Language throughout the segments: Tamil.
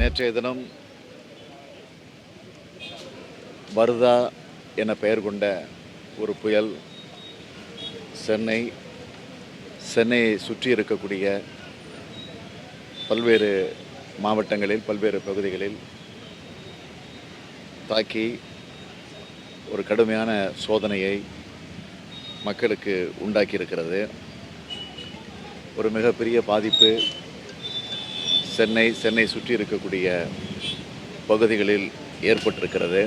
நேற்றைய தினம் வர்தா என பெயர் கொண்ட ஒரு புயல் சென்னையை சுற்றி இருக்கக்கூடிய பல்வேறு மாவட்டங்களில் பல்வேறு பகுதிகளில் தாக்கி ஒரு கடுமையான சோதனையை மக்களுக்கு உண்டாக்கியிருக்கிறது. ஒரு மிகப்பெரிய பாதிப்பு சென்னை சுற்றி இருக்கக்கூடிய பகுதிகளில் ஏற்பட்டிருக்கிறது.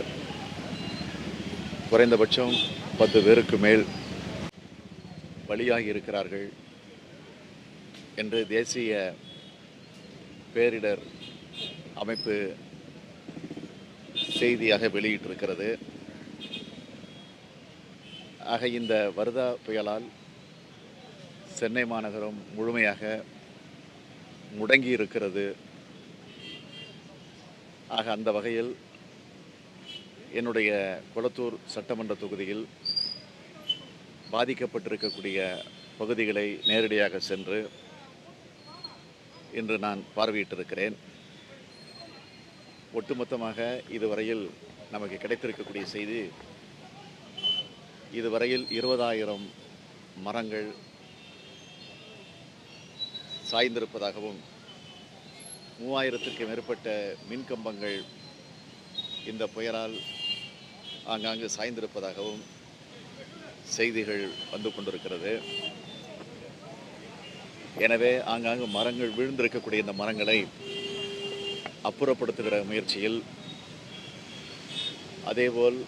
குறைந்தபட்சம் 10 பேருக்கு மேல் பலியாகி இருக்கிறார்கள் என்று தேசிய பேரிடர் அமைப்பு செய்தியாக வெளியிட்டிருக்கிறது. ஆக இந்த வர்தா புயலால் சென்னை மாநகரம் முழுமையாக முடங்கி இருக்கிறது. ஆக அந்த வகையில் என்னுடைய கொளத்தூர் சட்டமன்ற தொகுதியில் பாதிக்கப்பட்டிருக்கக்கூடிய பகுதிகளை நேரடியாக சென்று இன்று நான் பார்வையிட்டிருக்கிறேன். ஒட்டுமொத்தமாக இதுவரையில் நமக்கு கிடைத்திருக்கக்கூடிய செய்தி, இதுவரையில் 20,000 மரங்கள் சாய்ந்திருப்பதாகவும் 3000க்கும் மேற்பட்ட மின்கம்பங்கள் இந்த புயலால் ஆங்காங்கு சாய்ந்திருப்பதாகவும் செய்திகள் வந்து கொண்டிருக்கிறது. எனவே ஆங்காங்கு மரங்கள் விழுந்திருக்கக்கூடிய இந்த மரங்களை அப்புறப்படுத்துகிற முயற்சியில், அதேபோல்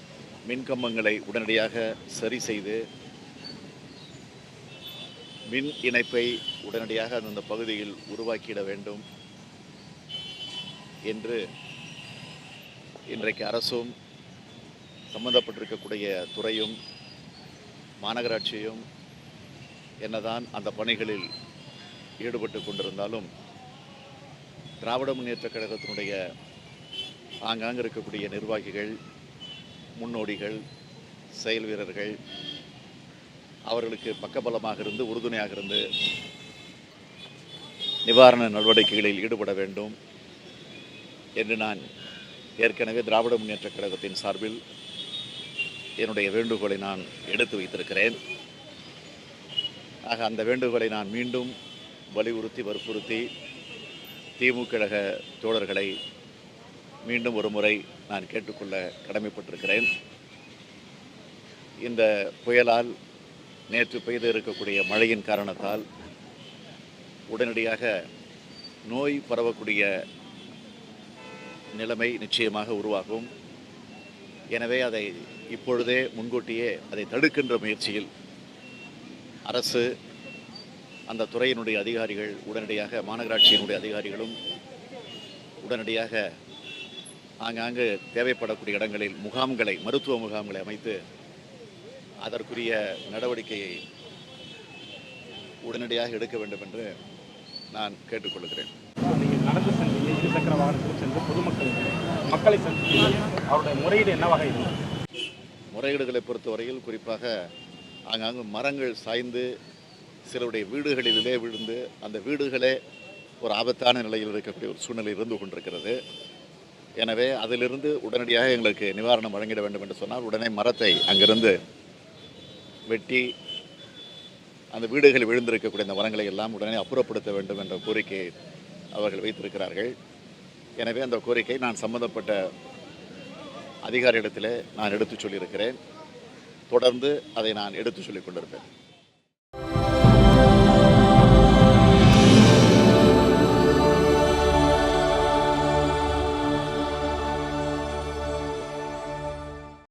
மின்கம்பங்களை உடனடியாக சரி செய்து மின் இணைப்பை உடனடியாக அந்த பகுதியில் உருவாக்கிட வேண்டும் என்று இன்றைக்கு அரசும் சம்பந்தப்பட்டிருக்கக்கூடிய துறையும் மாநகராட்சியும் என்னதான் அந்த பணிகளில் ஈடுபட்டு கொண்டிருந்தாலும், திராவிட முன்னேற்றக் கழகத்தினுடைய ஆங்காங்கு இருக்கக்கூடிய நிர்வாகிகள், முன்னோடிகள், செயல் வீரர்கள் அவர்களுக்கு பக்கபலமாக இருந்து உறுதுணையாக இருந்து நிவாரண நடவடிக்கைகளில் ஈடுபட வேண்டும் என்று நான் ஏற்கனவே திராவிட முன்னேற்றக் கழகத்தின் சார்பில் என்னுடைய வேண்டுகோளை நான் எடுத்து வைத்திருக்கிறேன். ஆக அந்த வேண்டுகோளை நான் மீண்டும் வற்புறுத்தி திமுக கழக தோழர்களை மீண்டும் ஒரு முறை நான் கேட்டுக்கொள்ள கடமைப்பட்டிருக்கிறேன். இந்த புயலால் நேற்று பெய்து இருக்கக்கூடிய மழையின் காரணத்தால் உடனடியாக நோய் பரவக்கூடிய நிலைமை நிச்சயமாக உருவாகும். எனவே அதை இப்பொழுதே முன்கூட்டியே அதை தடுக்கின்ற முயற்சியில் அரசு, அந்த துறையினுடைய அதிகாரிகள் உடனடியாக, மாநகராட்சியினுடைய அதிகாரிகளும் உடனடியாக ஆங்காங்கு தேவைப்படக்கூடிய இடங்களில் மருத்துவ முகாம்களை அமைத்து அதற்குரிய நடவடிக்கையை உடனடியாக எடுக்க வேண்டும் என்று நான் கேட்டுக்கொள்கிறேன். நீங்கள் நடந்து சென்றீங்க, இருசக்கர வாகனத்தில் சென்று மக்களை சந்தித்து அவருடைய முறையீடு என்னவாக இருக்கும்? முறையீடுகளை பொறுத்தவரையில் குறிப்பாக ஆங்காங்கு மரங்கள் சாய்ந்து சிலருடைய வீடுகளிலே விழுந்து அந்த வீடுகளே ஒரு ஆபத்தான நிலையில் இருக்கக்கூடிய ஒரு சூழ்நிலை இருந்து கொண்டிருக்கிறது. எனவே அதிலிருந்து உடனடியாக எங்களுக்கு நிவாரணம் வழங்கிட வேண்டும் என்று சொன்னால் உடனே மரத்தை அங்கிருந்து வெட்டி அந்த வீடுகளில் விழுந்திருக்கக்கூடிய அந்த மரங்களை எல்லாம் உடனே அப்புறப்படுத்த வேண்டும் என்ற கோரிக்கையை அவர்கள் வைத்திருக்கிறார்கள். எனவே அந்த கோரிக்கை நான் சம்பந்தப்பட்ட அதிகாரியிடத்தில் நான் எடுத்துச் சொல்லியிருக்கிறேன். தொடர்ந்து அதை நான் எடுத்துச் சொல்லிக் கொண்டிருப்பேன்.